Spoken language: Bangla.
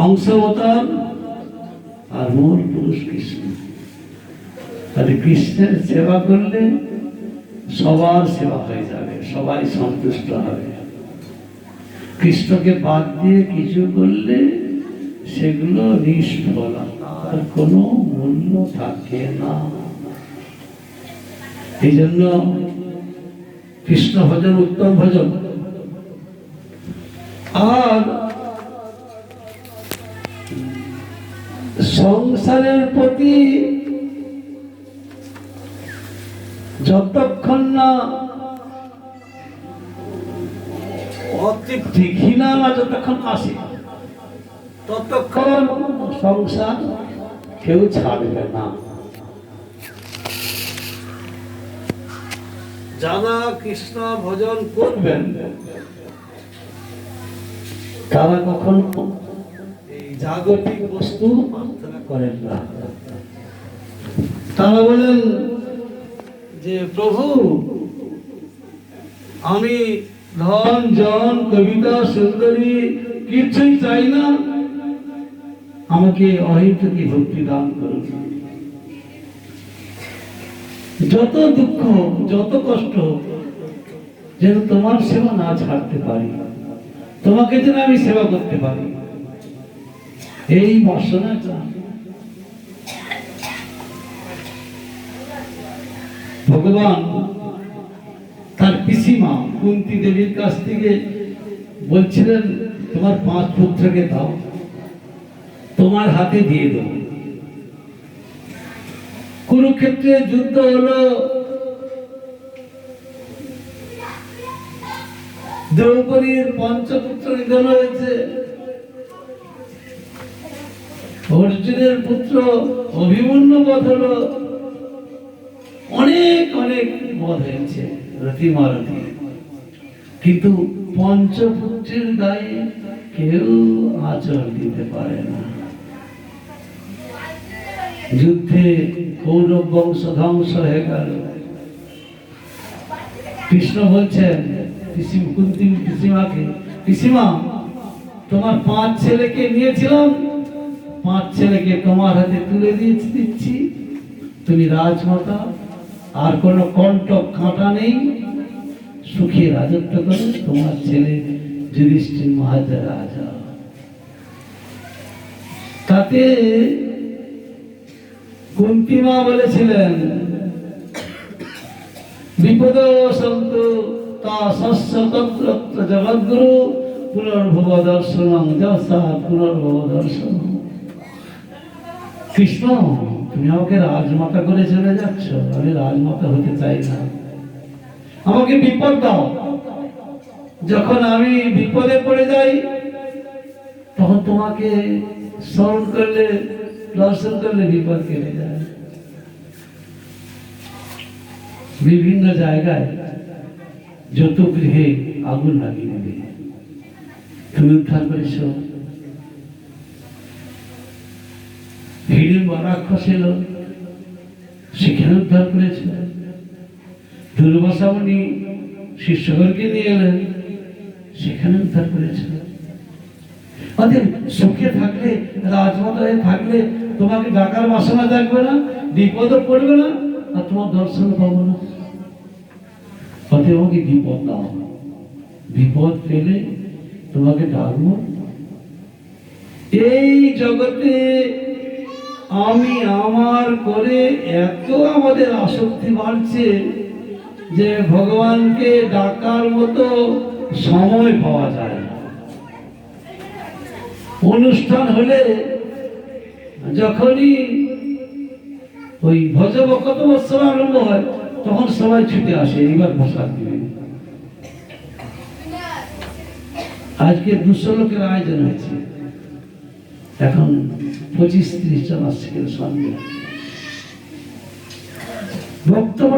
অংশবতার আর মূল পুরুষ কৃষ্ণ। তাহলে কৃষ্ণের সেবা করলে সবার সেবা হয়ে যাবে, সবাই সন্তুষ্ট হবে। কৃষ্ণকে বাদ দিয়ে কিছু করলে সেগুলো নিষ্ফল, আর কোনো মূল্য থাকে না। এই জন্য কৃষ্ণ ভজন উত্তম ভজন। আর সংসারের প্রতি যতক্ষণ না অতৃপ্তি ঘৃণা না যতক্ষণ আসে ততক্ষণ সংসার কেউ ছাড়বে না। যারা কৃষ্ণ ভজন করবেন তারা কখনো এই জাগতিক বস্তু প্রার্থনা করেন না। তারা বলেন যে প্রভু, আমি ধন জন কবিতা সুন্দরী কিছুই চাই না, আমাকে অহেতুকী ভক্তি দান করুন। যত দুঃখ যত কষ্ট যেন তোমার সেবা না ছাড়তে পারি, তোমাকে যেন আমি সেবা করতে পারি, এই বাসনা চাই। ভগবান তার পিসিমা কুন্তী দেবীর কাছ থেকে বলছিলেন, তোমার 5 পুত্রকে দাও, তোমার হাতে দিয়ে দেব। কুরুক্ষেত্রে যুদ্ধ হলো, দ্রৌপদীর 5 পুত্র নিধন হয়েছে, অর্জুনের পুত্র অভিমন্যু বধ হলো, অনেক অনেক বধ হয়েছে রতিমারতি, কিন্তু 5 পুত্রের গায়ে কেউ আঁচড় দিতে পারে না। যুদ্ধে কৌরব বংশ ধ্বংস হয়ে গেল। কৃষ্ণ বলছেন কুন্তী পিসিমাকে, পিসিমা তোমার 5 ছেলেকে নিয়েছিলাম, 5 ছেলেকে তোমার হাতে তুলে দিচ্ছি, তুমি রাজমাতা, আর কোনো কণ্টক কাঁটা নেই, সুখে রাজত্ব করো, তোমার ছেলে যুধিষ্ঠির মহারাজ রাজা। তাতে কুন্তী মা বলেছিলেন, বিপদ সন্তু তা শস্য তত্র জগদ্গুরু পুনর্ভব দর্শনং যশা পুনর্ভব দর্শন। কৃষ্ণ, তুমি আমাকে রাজমাতা করে চলে যাচ্ছ, আমি রাজমাতা হতে চাই না, আমাকে বিপদ দাও। যখন আমি বিপদে পড়ে যাই তখন তোমাকে স্মরণ করলে, দর্শন করলে বিপদ কেটে যায়। বিভিন্ন জায়গায় যত গৃহে আগুন লাগিয়ে দেবে, তুমি উদ্ধার করেছ। হিড়িম্ব রাক্ষস এলো, সেখানে উদ্ধার করেছে। দুর্বাসা মুনি শিষ্যগণকে নিয়ে এলেন, সেখানে উদ্ধার করেছে। অতএব সুখে থাকলে, রাজমাতা হয়ে থাকলে তোমাকে ডাকার বাসনা থাকবে না, বিপদ পড়বে না, আর তোমার দর্শন পাবো না। অতএব আমাকে বিপদ দাও, বিপদ পেলে তোমাকে ডাকবো। এই জগতে আমি আমার করে এত আমাদের আসক্তি বাড়ছে যে ভগবানকে ডাকার মতো সময় পাওয়া যায় না। অনুষ্ঠান হলে যখনই ওই ভজবকত বৎসর আরম্ভ হয় তখন সবাই ছুটে আসে, এইবার প্রসাদ দিবে। আজকে 200 লোকের আয়োজন হয়েছে, এখন 25-30 জন আসছে সন্ধ্যা। বক্তব্য